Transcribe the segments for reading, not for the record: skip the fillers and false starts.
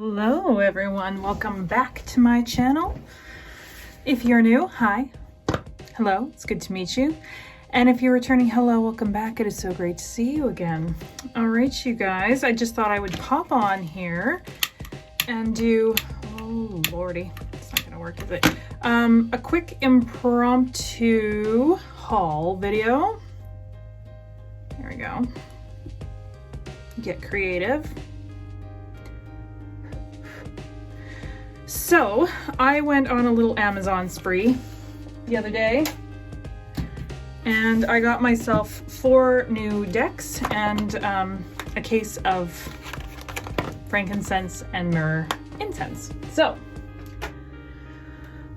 Hello everyone, welcome back to my channel. If you're new, hi. Hello, it's good to meet you. And if you're returning, hello, welcome back. It is so great to see you again. All right, you guys, I just thought I would pop on here and do, oh lordy, it's not gonna work, is it? A quick impromptu haul video. There we go. Get creative. So I went on a little Amazon spree the other day and I got myself 4 new decks and a case of frankincense and myrrh incense. So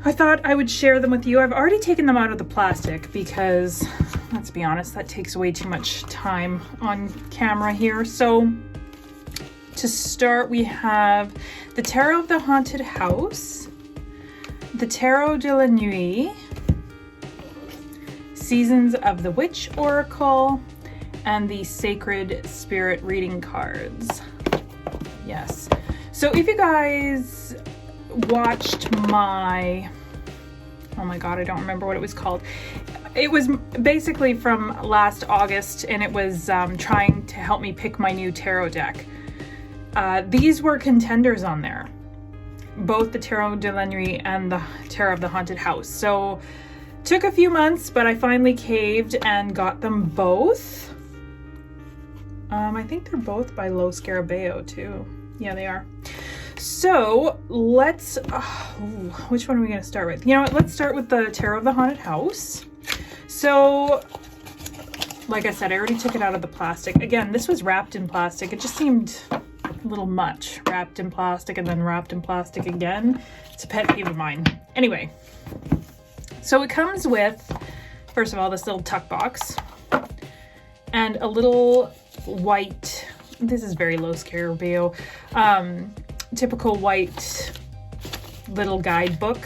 I thought I would share them with you. I've already taken them out of the plastic because, let's be honest, that takes way too much time on camera here. So to start, we have the Tarot of the Haunted House, the Tarot de la Nuit, Seasons of the Witch Oracle, and the Sacred Spirit Reading cards. Yes. So if you guys watched my, oh my god, I don't remember what it was called. It was basically from last August, and it was trying to help me pick my new tarot deck. These were contenders on there, both the Tarot de la Nuit and the Tarot of the Haunted House. So took a few months, but I finally caved and got them both. I think they're both by Lo Scarabeo too. Yeah, they are. So let's, which one are we going to start with? You know what, let's start with the Tarot of the Haunted House. So like I said, I already took it out of the plastic. Again, this was wrapped in plastic. It just seemed a little much, wrapped in plastic and then wrapped in plastic again. It's a pet peeve of mine. Anyway, so it comes with, first of all, this little tuck box and a little white, this is very Lo Scarabeo, typical white little guidebook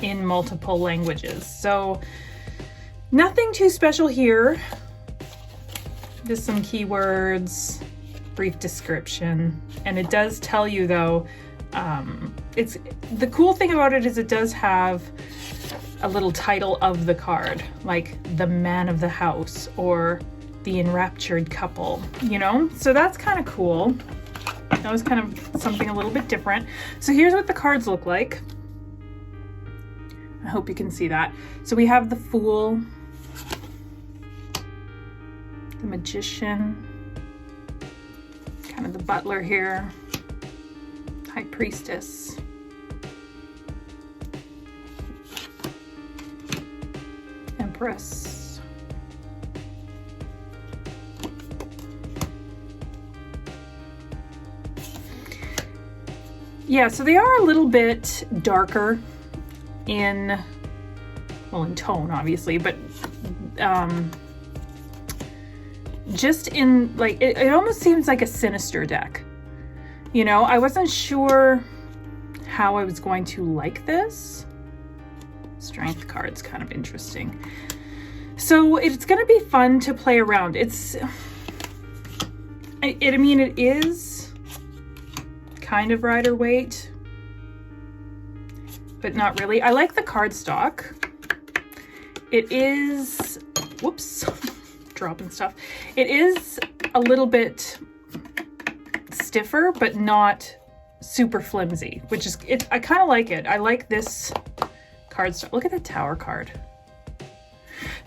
in multiple languages. So nothing too special here. Just some keywords, brief description, and it does tell you though, it's the cool thing about it is it does have a little title of the card, like the man of the house or the enraptured couple, you know? So that's kind of cool. That was kind of something a little bit different. So here's what the cards look like. I hope you can see that. So we have the Fool, the Magician, kind of the Butler here, High Priestess, Empress, yeah, so they are a little bit darker in, well, in tone obviously, but just in like, it almost seems like a sinister deck. You know, I wasn't sure how I was going to like this. Strength card's kind of interesting. So it's going to be fun to play around. I mean, it is kind of Rider Waite, but not really. I like the cardstock. It is, whoops, dropping stuff. It is a little bit stiffer, but not super flimsy, which is, I kind of like it. I like this cardstock. Look at the Tower card.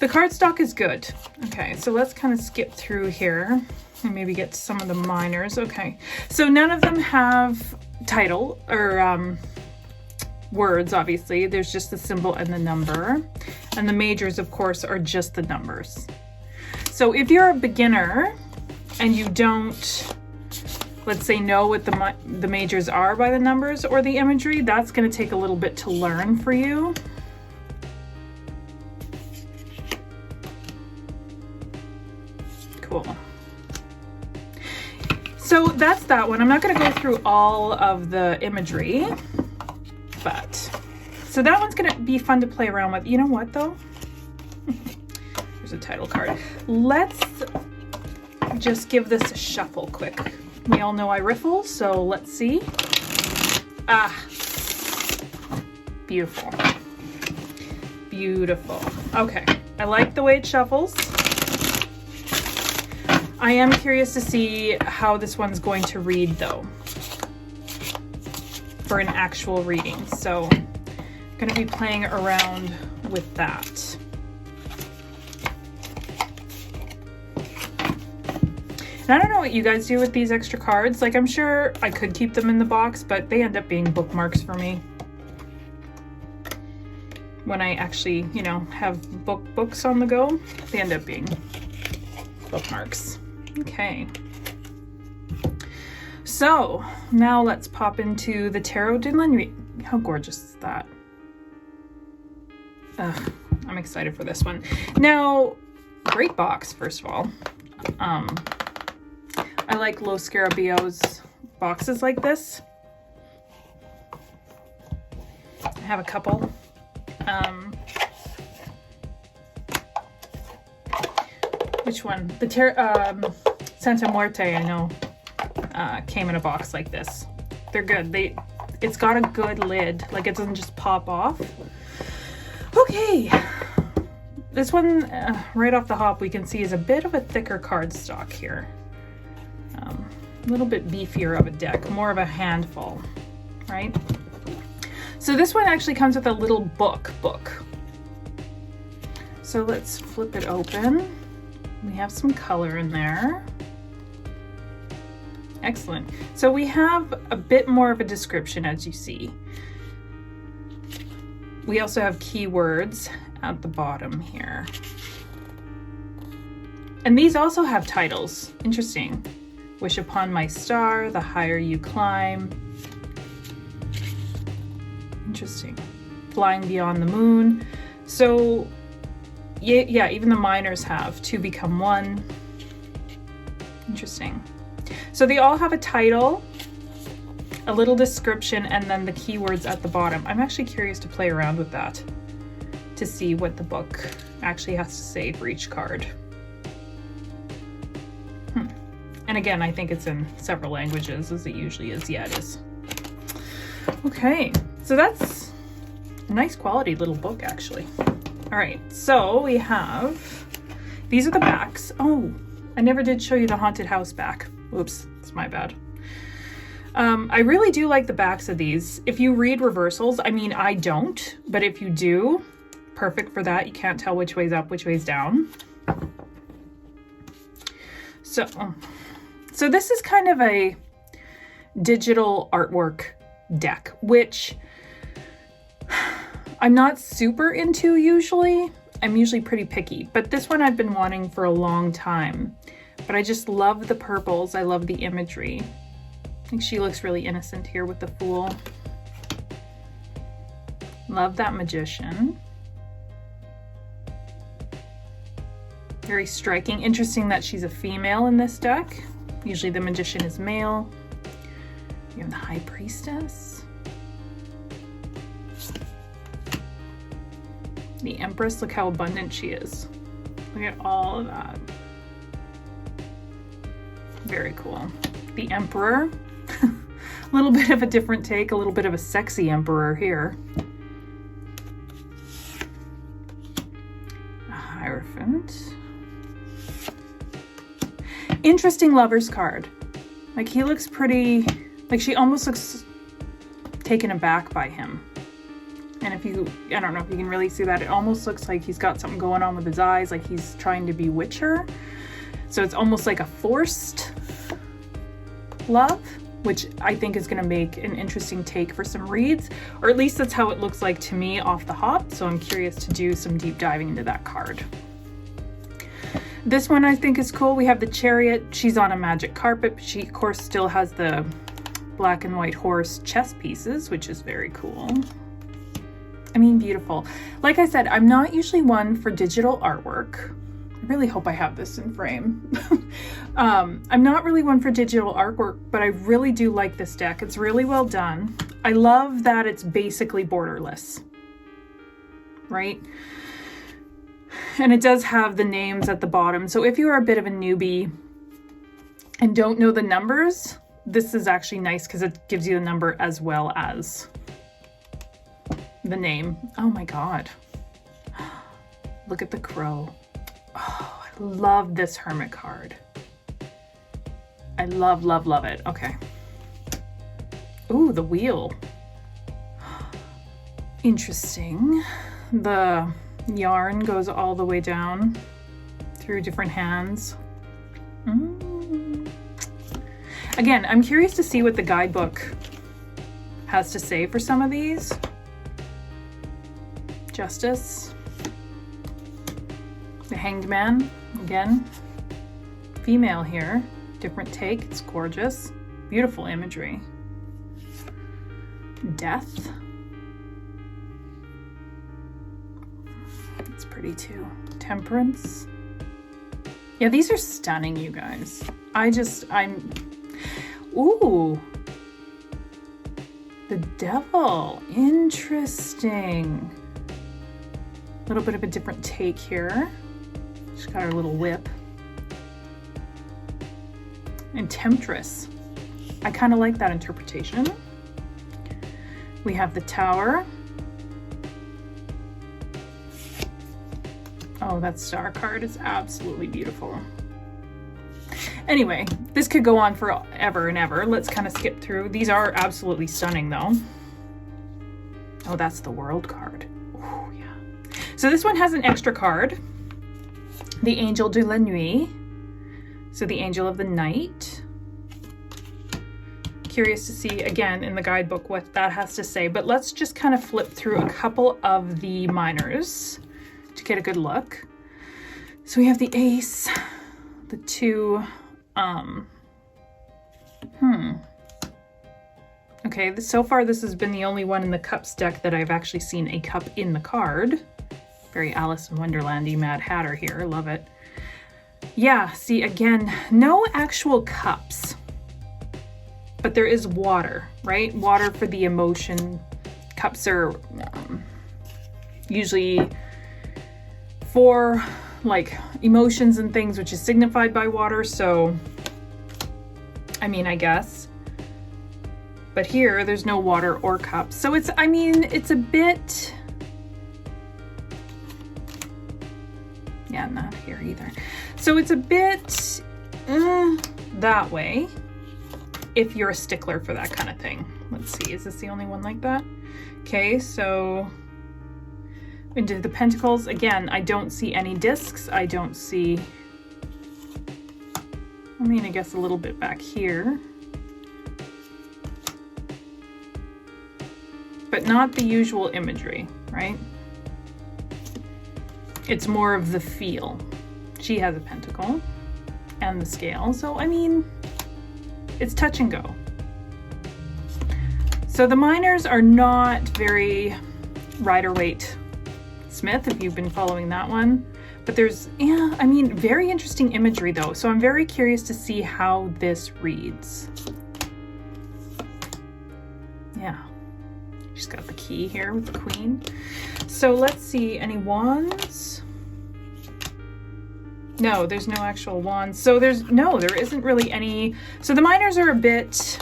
The cardstock is good. Okay, so let's kind of skip through here and maybe get to some of the minors. Okay, so none of them have title or words, obviously. There's just the symbol and the number. And the majors, of course, are just the numbers. So if you're a beginner and you don't, let's say, know what the majors are by the numbers or the imagery, that's going to take a little bit to learn for you. Cool. So that's that one. I'm not going to go through all of the imagery, but so that one's going to be fun to play around with. You know what though? There's a title card. Let's just give this a shuffle quick. We all know I riffle, so let's see. Ah, beautiful. Beautiful. Okay, I like the way it shuffles. I am curious to see how this one's going to read though, for an actual reading. So I'm gonna be playing around with that. And I don't know what you guys do with these extra cards. Like, I'm sure I could keep them in the box, but they end up being bookmarks for me. When I actually, you know, have books on the go, they end up being bookmarks. Okay. So now let's pop into the Tarot de la Nuit. How gorgeous is that? Ugh, I'm excited for this one. Now, great box, first of all. I like Los Scarabäos boxes like this. I have a couple. Which one? The Santa Muerte, I know, came in a box like this. They're good. It's got a good lid. Like, it doesn't just pop off. Okay. This one, right off the hop, we can see is a bit of a thicker cardstock here. A little bit beefier of a deck, more of a handful, right? So this one actually comes with a little book. So let's flip it open. We have some color in there. Excellent. So we have a bit more of a description, as you see. We also have keywords at the bottom here. And these also have titles. Interesting. Wish upon my star, the higher you climb. Interesting. Flying beyond the moon. So yeah, even the minors have two become one. Interesting. So they all have a title, a little description, and then the keywords at the bottom. I'm actually curious to play around with that to see what the book actually has to say for each card. And again, I think it's in several languages, as it usually is. Yeah, it is. Okay, so that's a nice quality little book, actually. All right, so we have, these are the backs. Oh, I never did show you the haunted house back. Oops, it's my bad. I really do like the backs of these. If you read reversals, I mean, I don't, but if you do, perfect for that. You can't tell which way's up, which way's down. So this is kind of a digital artwork deck, which I'm not super into usually. I'm usually pretty picky, but this one I've been wanting for a long time. But I just love the purples. I love the imagery. I think she looks really innocent here with the Fool. Love that Magician. Very striking. Interesting that she's a female in this deck. Usually the Magician is male. You have the High Priestess. The Empress, look how abundant she is. Look at all of that. Very cool. The Emperor. A little bit of a different take, a little bit of a sexy Emperor here. A Hierophant. Interesting Lover's card. Like, he looks pretty, like, she almost looks taken aback by him. And if you, I don't know if you can really see that, it almost looks like he's got something going on with his eyes, like he's trying to bewitch her. So it's almost like a forced love, which I think is gonna make an interesting take for some reads, or at least that's how it looks like to me off the hop. So I'm curious to do some deep diving into that card. This one I think is cool. We have the Chariot. She's on a magic carpet, but she of course still has the black and white horse chess pieces, which is very cool. I mean, beautiful. Like I said, I'm not usually one for digital artwork. I really hope I have this in frame. I'm not really one for digital artwork, but I really do like this deck. It's really well done. I love that it's basically borderless, right? And it does have the names at the bottom. So if you are a bit of a newbie and don't know the numbers, this is actually nice because it gives you the number as well as the name. Oh my God. Look at the crow. Oh, I love this hermit card. I love, love, love it. Okay. Ooh, the wheel. Interesting. The yarn goes all the way down through different hands. Again, I'm curious to see what the guidebook has to say for some of these. Justice. The Hanged Man, again. Female here, different take, it's gorgeous. Beautiful imagery. Death. It's pretty too. Temperance. Yeah, these are stunning, you guys. Ooh. The Devil, interesting. A little bit of a different take here. She's got her little whip. And Temptress. I kind of like that interpretation. We have the Tower. Oh, that star card is absolutely beautiful. Anyway, this could go on forever and ever. Let's kind of skip through. These are absolutely stunning though. Oh, that's the World card. Oh, yeah. So this one has an extra card. The Angel de la Nuit. So the Angel of the Night. Curious to see, again, in the guidebook what that has to say. But let's just kind of flip through a couple of the minors to get a good look. So we have the Ace, the 2, Okay, so far this has been the only one in the Cups deck that I've actually seen a cup in the card. Very Alice in Wonderland-y Mad Hatter here, love it. Yeah, see, again, no actual cups, but there is water, right? Water for the emotion. Cups are usually for like emotions and things, which is signified by water. So, I mean, I guess, but here there's no water or cups. So it's, I mean, it's a bit, yeah, not here either. So it's a bit that way if you're a stickler for that kind of thing. Let's see, is this the only one like that? Okay, so into the Pentacles, again, I don't see any discs. I don't see, I mean, I guess a little bit back here, but not the usual imagery, right? It's more of the feel. She has a pentacle and the scale. So, I mean, it's touch and go. So the minors are not very Rider-Waite Smith, if you've been following that one. But there's, yeah, I mean, very interesting imagery though. So I'm very curious to see how this reads. Yeah, she's got the key here with the Queen. So let's see, any wands? No, there's no actual wands. So there isn't really any. So the minors are a bit,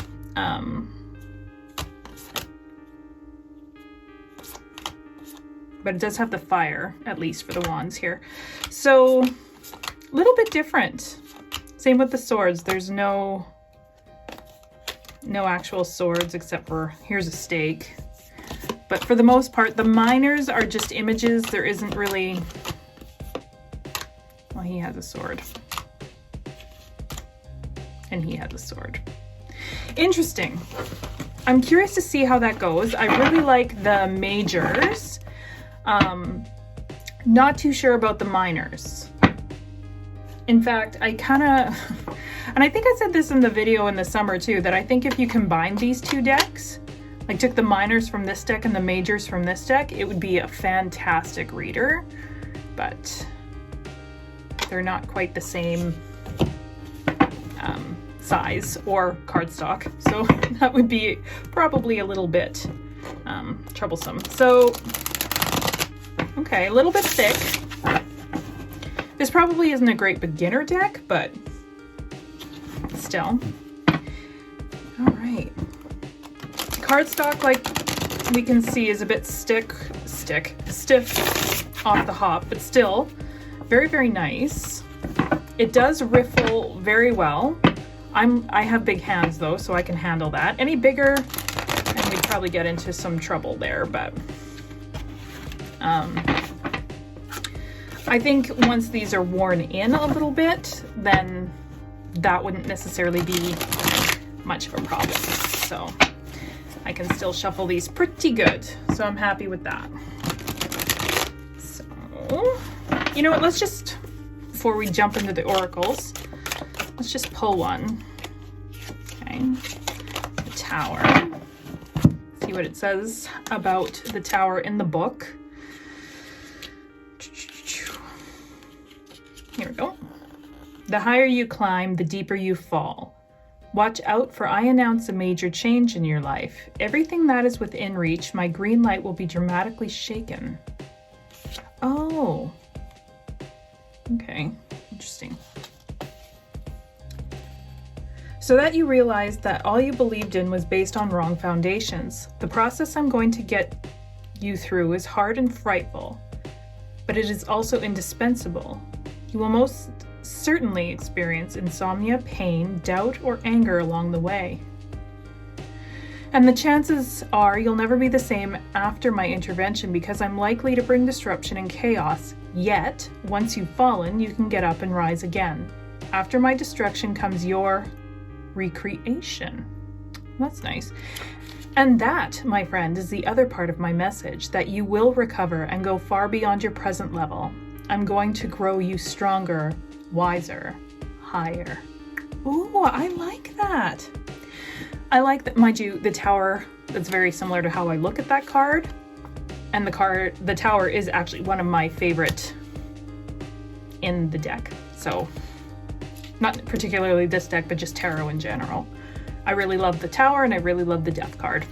but it does have the fire, at least for the wands here. So a little bit different. Same with the swords. There's no actual swords except for, here's a stake. But for the most part, the minors are just images. There isn't really, well, he has a sword. And he has a sword. Interesting. I'm curious to see how that goes. I really like the majors. Not too sure about the minors. In fact, I kind of, and I think I said this in the video in the summer too, that I think if you combine these two decks, like took the minors from this deck and the majors from this deck, it would be a fantastic reader, but they're not quite the same size or cardstock. So that would be probably a little bit troublesome. So, okay, a little bit thick. This probably isn't a great beginner deck, but still. All right. Cardstock, like we can see, is a bit stiff off the hop, but still very, very nice. It does riffle very well. I have big hands though, so I can handle that. Any bigger, and we'd probably get into some trouble there, but I think once these are worn in a little bit, then that wouldn't necessarily be much of a problem. So I can still shuffle these pretty good. So I'm happy with that. So, you know what, let's just, before we jump into the oracles, let's just pull one. Okay, the Tower. See what it says about the Tower in the book. Here we go. The higher you climb, the deeper you fall. Watch out, for I announce a major change in your life. Everything that is within reach, my green light will be dramatically shaken. Oh. Okay, interesting. So that you realize that all you believed in was based on wrong foundations. The process I'm going to get you through is hard and frightful, but it is also indispensable. You will most certainly experience insomnia, pain, doubt, or anger along the way. And the chances are you'll never be the same after my intervention, because I'm likely to bring disruption and chaos. Yet, once you've fallen, you can get up and rise again. After my destruction comes your recreation. That's nice. And that, my friend, is the other part of my message, that you will recover and go far beyond your present level. I'm going to grow you stronger, wiser, higher. Ooh, I like that. I like that, mind you, the Tower, that's very similar to how I look at that card. And the Tower is actually one of my favorite in the deck. So, not particularly this deck, but just tarot in general. I really love the Tower, and I really love the Death card.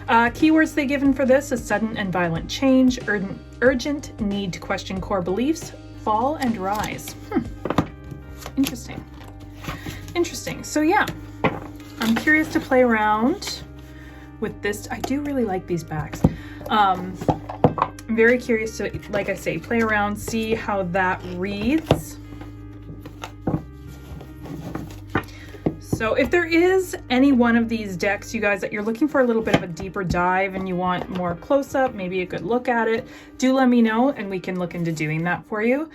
Keywords they given for this is sudden and violent change, urgent need to question core beliefs, fall and rise. Interesting. Interesting. So yeah, I'm curious to play around with this. I do really like these backs. I'm very curious to, like I say, play around, see how that reads. So if there is any one of these decks, you guys, that you're looking for a little bit of a deeper dive and you want more close-up, maybe a good look at it, do let me know and we can look into doing that for you.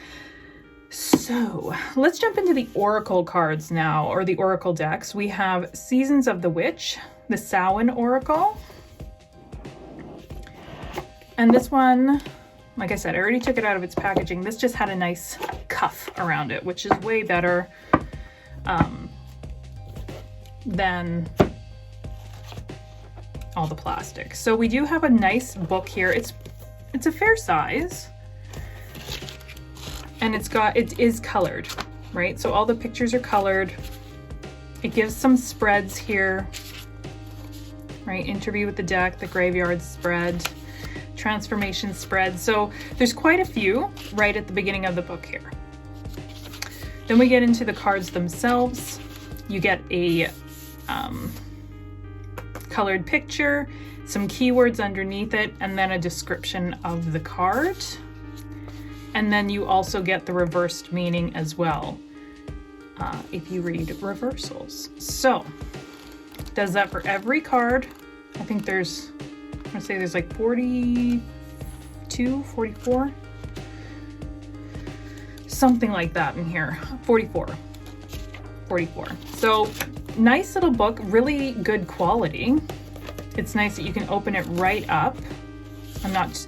So let's jump into the Oracle cards now, or the Oracle decks. We have Seasons of the Witch, the Samhain Oracle. And this one, like I said, I already took it out of its packaging. This just had a nice cuff around it, which is way better than all the plastic. So we do have a nice book here. It's a fair size, and it is colored, right? So all the pictures are colored. It gives some spreads here, right? Interview with the deck, the graveyard spread, transformation spread. So there's quite a few right at the beginning of the book here. Then we get into the cards themselves. You get a colored picture, some keywords underneath it, and then a description of the card. And then you also get the reversed meaning as well, if you read reversals. So, does that for every card. I think there's, I'm gonna say there's like 42, 44, something like that in here. 44. So nice little book, really good quality. It's nice that you can open it right up.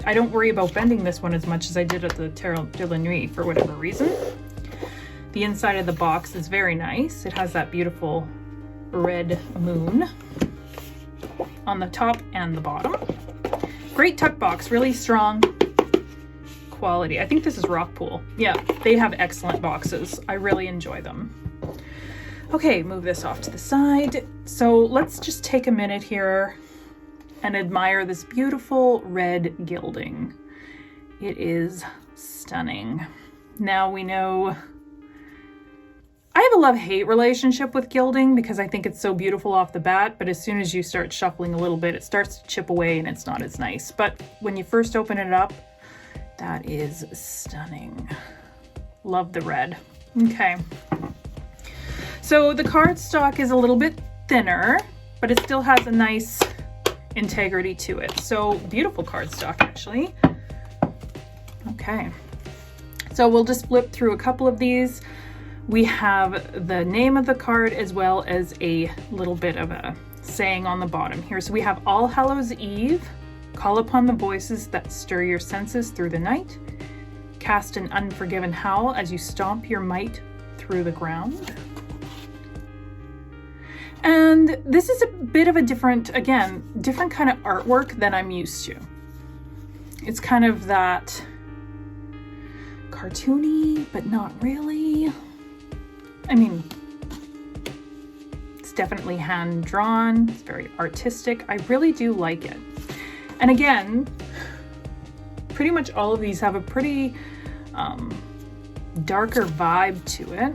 I don't worry about bending this one as much as I did at the Tarot de la Nuit for whatever reason. The inside of the box is very nice. It has that beautiful red moon on the top and the bottom. Great tuck box, really strong quality. I think this is Rockpool. Yeah, they have excellent boxes. I really enjoy them. Okay, move this off to the side. So let's just take a minute here and admire this beautiful red gilding. It is stunning. Now we know I have a love-hate relationship with gilding because I think it's so beautiful off the bat, but as soon as you start shuffling a little bit, it starts to chip away and it's not as nice. But when you first open it up, that is stunning. Love the red. Okay. So the cardstock is a little bit thinner, but it still has a nice integrity to it. So beautiful cardstock, actually. Okay. So we'll just flip through a couple of these. We have the name of the card as well as a little bit of a saying on the bottom here. So we have All Hallows Eve, call upon the voices that stir your senses through the night. Cast an unforgiven howl as you stomp your might through the ground. And this is a bit of a different, again, different kind of artwork than I'm used to. It's kind of that cartoony, but not really. I mean, it's definitely hand drawn. It's very artistic. I really do like it. And again, pretty much all of these have a pretty darker vibe to it.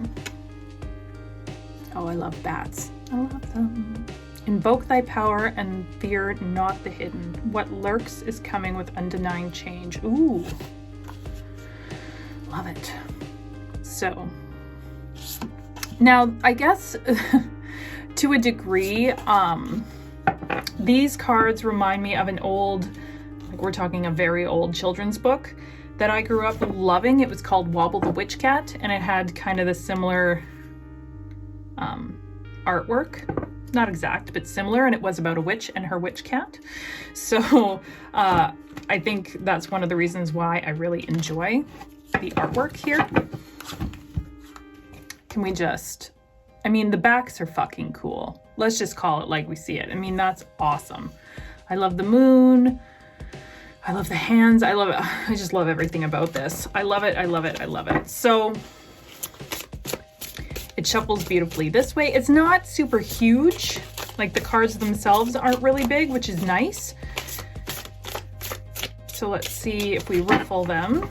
Oh, I love bats. I love them. Invoke thy power and fear not the hidden. What lurks is coming with undenying change. Ooh, love it. So now, I guess to a degree, these cards remind me of an old, like we're talking a very old children's book that I grew up loving. It was called Wobble the Witch Cat, and it had kind of the similar artwork. Not exact, but similar, and it was about a witch and her witch cat. So I think that's one of the reasons why I really enjoy the artwork here. Can we just, I mean, the backs are fucking cool. Let's just call it like we see it. I mean, that's awesome. I love the moon. I love the hands. I love it. I just love everything about this. I love it. I love it. I love it. So it shuffles beautifully this way. It's not super huge. Like the cards themselves aren't really big, which is nice. So let's see if we riffle them,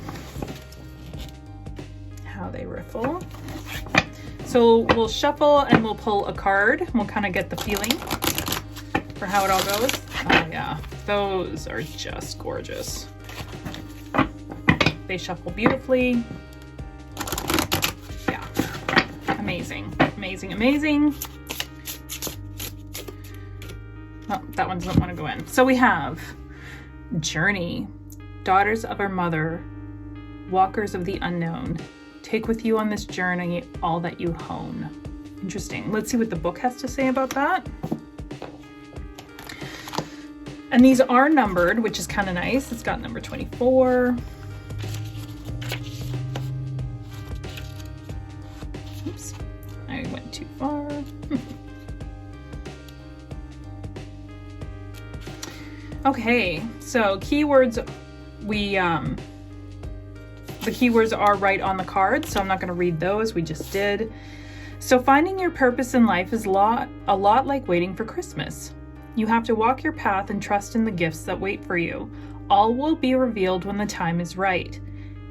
how they riffle. So we'll shuffle and we'll pull a card. We'll kind of get the feeling for how it all goes. Oh yeah, those are just gorgeous. They shuffle beautifully. Yeah, amazing, amazing, amazing. Oh, that one doesn't want to go in. So we have Journey, Daughters of Our Mother, Walkers of the Unknown. Take with you on this journey all that you hone. Interesting. Let's see what the book has to say about that. And these are numbered, which is kind of nice. It's got number 24. Oops, I went too far. Okay, so keywords, the keywords are right on the card, so I'm not going to read those. We just did. So finding your purpose in life is a lot like waiting for Christmas. You have to walk your path and trust in the gifts that wait for you. All will be revealed when the time is right.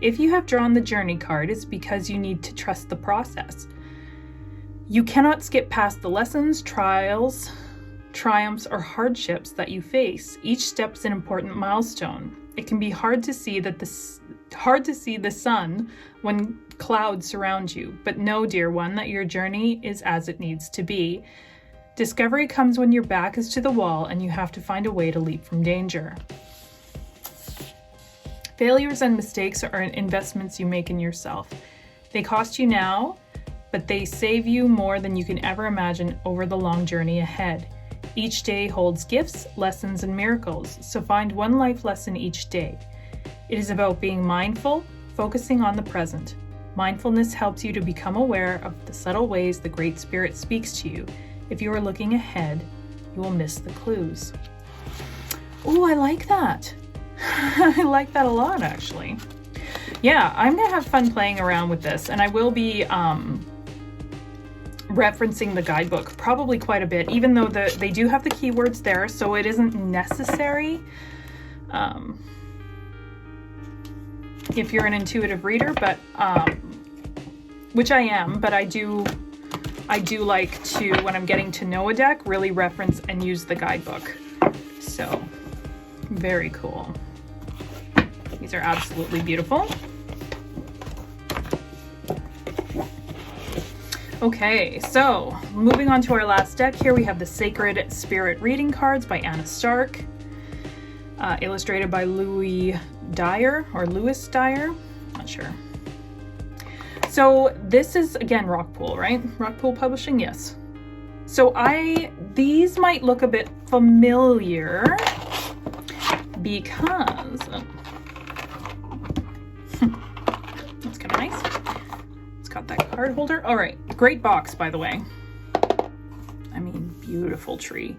If you have drawn the Journey card, it's because you need to trust the process. You cannot skip past the lessons, trials, triumphs, or hardships that you face. Each step is an important milestone. It can be hard to see the sun when clouds surround you, but know, dear one, that your journey is as it needs to be. Discovery comes when your back is to the wall and you have to find a way to leap from danger. Failures and mistakes are investments you make in yourself. They cost you now, but they save you more than you can ever imagine over the long journey ahead. Each day holds gifts, lessons, and miracles, so find one life lesson each day. It is about being mindful, focusing on the present. Mindfulness helps you to become aware of the subtle ways the Great Spirit speaks to you. If you are looking ahead, you will miss the clues. Oh, I like that. I like that a lot, actually. Yeah, I'm going to have fun playing around with this, and I will be referencing the guidebook probably quite a bit, even though they do have the keywords there, so it isn't necessary if you're an intuitive reader, but which I am, but I do I do like to, when I'm getting to know a deck, really reference and use the guidebook. So very cool. These are absolutely beautiful. Okay, so moving on to our last deck here, we have the Sacred Spirit Reading Cards by Anna Stark, illustrated by Louis Dyer, not sure. So this is, again, Rockpool, right? Rockpool Publishing, yes. So these might look a bit familiar because, that's kind of nice. Got that card holder. All right, great box, by the way. I mean, beautiful tree.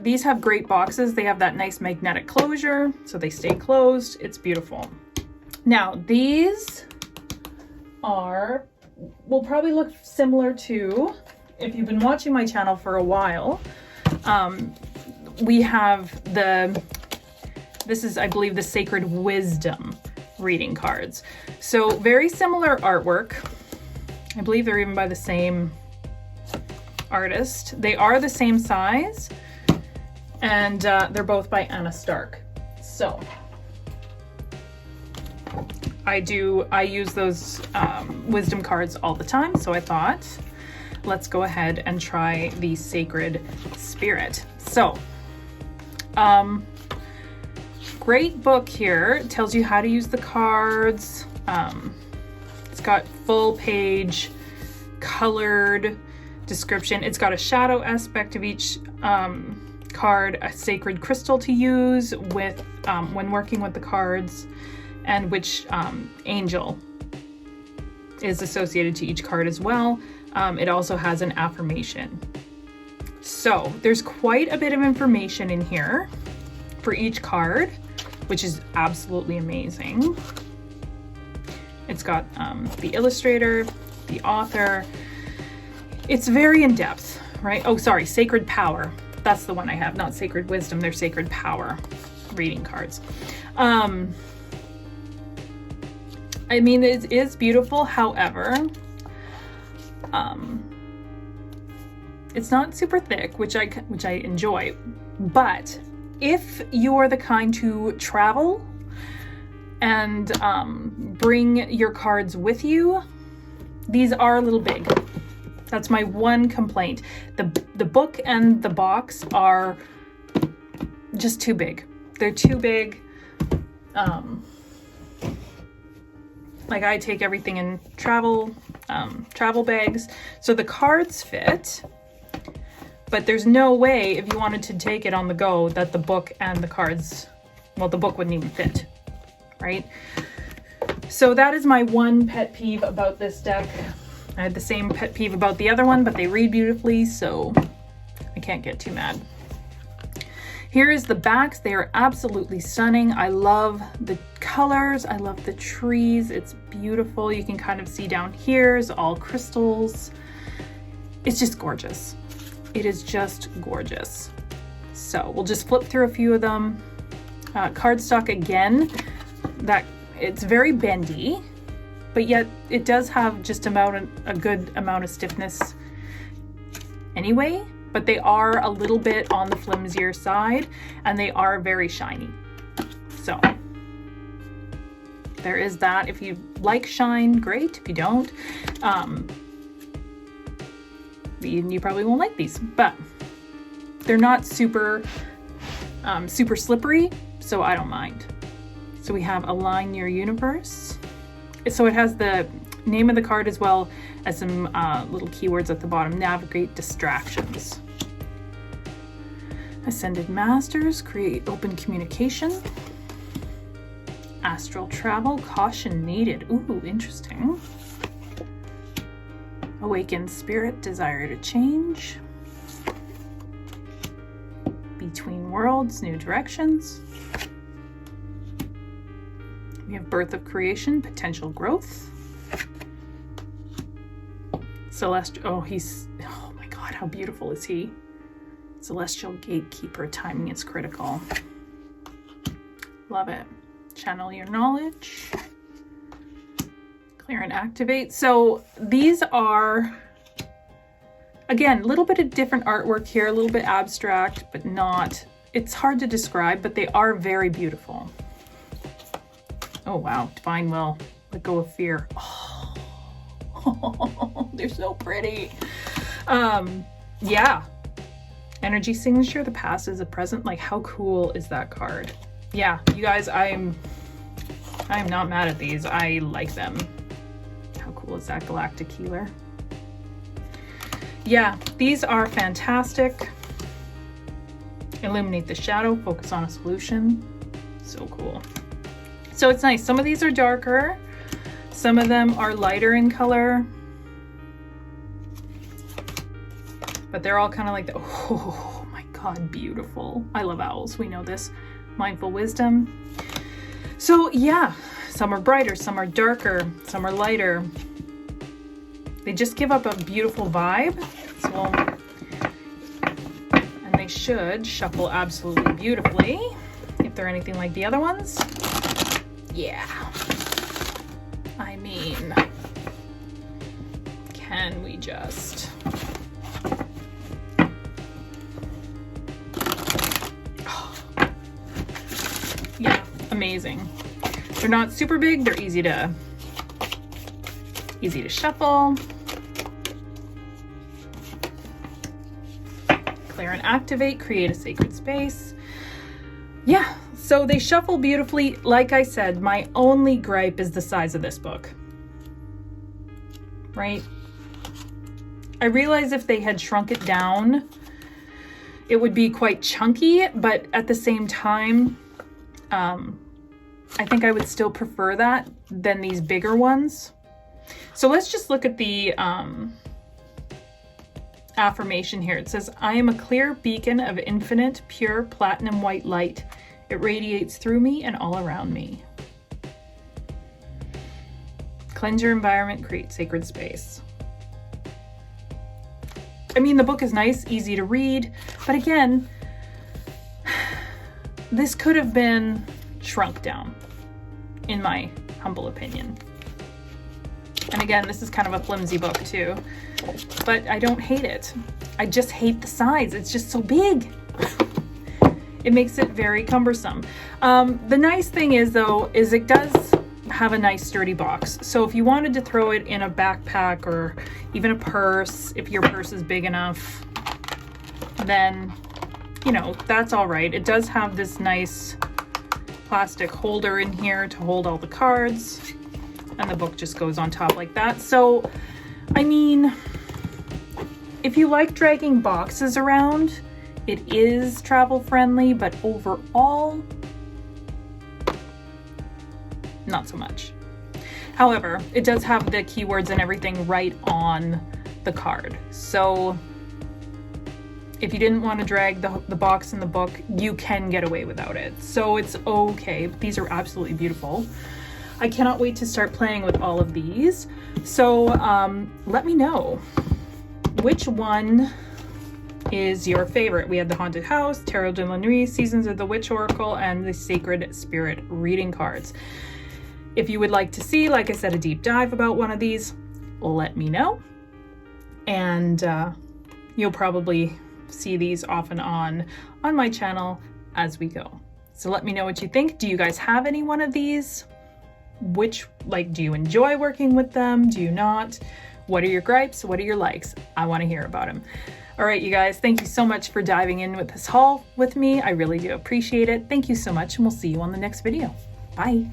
These have great boxes. They have that nice magnetic closure, so they stay closed. It's beautiful. Now, these will probably look similar to, if you've been watching my channel for a while, we have this is, I believe, the Sacred Wisdom reading cards. So very similar artwork. I believe they're even by the same artist. They are the same size, and they're both by Anna Stark. So I use those wisdom cards all the time, so I thought let's go ahead and try the Sacred Spirit. So great book here. It tells you how to use the cards. It's got full page colored description. It's got a shadow aspect of each card, a sacred crystal to use with when working with the cards, and which angel is associated to each card as well. It also has an affirmation. So there's quite a bit of information in here for each card, which is absolutely amazing. It's got the illustrator, the author. It's very in-depth, right? Oh, sorry, Sacred Power. That's the one I have, not Sacred Wisdom. They're Sacred Power reading cards. I mean, it is beautiful. However, it's not super thick, which I enjoy. But if you are the kind to travel and bring your cards with you, these are a little big. That's my one complaint. The book and the box are just too big. They're too big. Like, I take everything in travel bags, so the cards fit, but there's no way if you wanted to take it on the go that the book and the cards, well, the book wouldn't even fit, right? So that is my one pet peeve about this deck. I had the same pet peeve about the other one, but they read beautifully, so I can't get too mad. Here is the backs. They are absolutely stunning. I love the colors. I love the trees. It's beautiful. You can kind of see down here is all crystals. It's just gorgeous. It is just gorgeous. So we'll just flip through a few of them. Cardstock again, that it's very bendy, but yet it does have just a good amount of stiffness anyway, but they are a little bit on the flimsier side, and they are very shiny. So there is that. If you like shine, great. If you don't, you probably won't like these, but they're not super slippery, so I don't mind. So we have Align Your Universe. So it has the name of the card as well as some little keywords at the bottom. Navigate distractions. Ascended Masters, create open communication. Astral travel, caution needed. Ooh, interesting. Awakened spirit, desire to change. Between worlds, new directions. We have birth of creation, potential growth. Celestial, oh my God, how beautiful is he? Celestial gatekeeper, timing is critical. Love it. Channel your knowledge. Clear and activate. So these are Again, a little bit of different artwork here, a little bit abstract, but not, it's hard to describe, but they are very beautiful. Oh wow, Divine Will, Let Go of Fear. Oh, they're so pretty. Yeah. Energy Signature, the past is the present. Like, how cool is that card? Yeah, you guys, I'm not mad at these. I like them. How cool is that Galactic Healer? Yeah, these are fantastic. Illuminate the shadow, focus on a solution. So cool. So it's nice. Some of these are darker. Some of them are lighter in color. But they're all kind of like the, oh my God, beautiful. I love owls, we know this. Mindful Wisdom. So yeah, some are brighter, some are darker, some are lighter. They just give up a beautiful vibe. So, and they should shuffle absolutely beautifully if they're anything like the other ones. Yeah. I mean, can we just... Yeah, amazing. They're not super big, they're easy to shuffle. Clear and activate, create a sacred space. Yeah, so they shuffle beautifully. Like I said, my only gripe is the size of this book. Right? I realize if they had shrunk it down, it would be quite chunky, but at the same time, I think I would still prefer that than these bigger ones. So let's just look at the affirmation here. It says, I am a clear beacon of infinite, pure, platinum white light. It radiates through me and all around me. Cleanse your environment, create sacred space. I mean, the book is nice, easy to read, but again, this could have been shrunk down, in my humble opinion. And again, this is kind of a flimsy book too, but I don't hate it. I just hate the size. It's just so big. It makes it very cumbersome. The nice thing is though, is it does have a nice sturdy box. So if you wanted to throw it in a backpack or even a purse, if your purse is big enough, then, you know, that's all right. It does have this nice plastic holder in here to hold all the cards, and the book just goes on top like that. So, I mean, if you like dragging boxes around, it is travel friendly, but overall, not so much. However, it does have the keywords and everything right on the card. So if you didn't want to drag the box in the book, you can get away without it. So it's okay. These are absolutely beautiful. I cannot wait to start playing with all of these. So let me know which one is your favorite. We had the Haunted House, Tarot de la Nuit, Seasons of the Witch Oracle, and the Sacred Spirit reading cards. If you would like to see, like I said, a deep dive about one of these, let me know. And you'll probably see these off and on my channel as we go. So let me know what you think. Do you guys have any one of these? Do you enjoy working with them? Do you not? What are your gripes? What are your likes? I want to hear about them. All right, you guys, thank you so much for diving in with this haul with me. I really do appreciate it. Thank you so much, and we'll see you on the next video. Bye.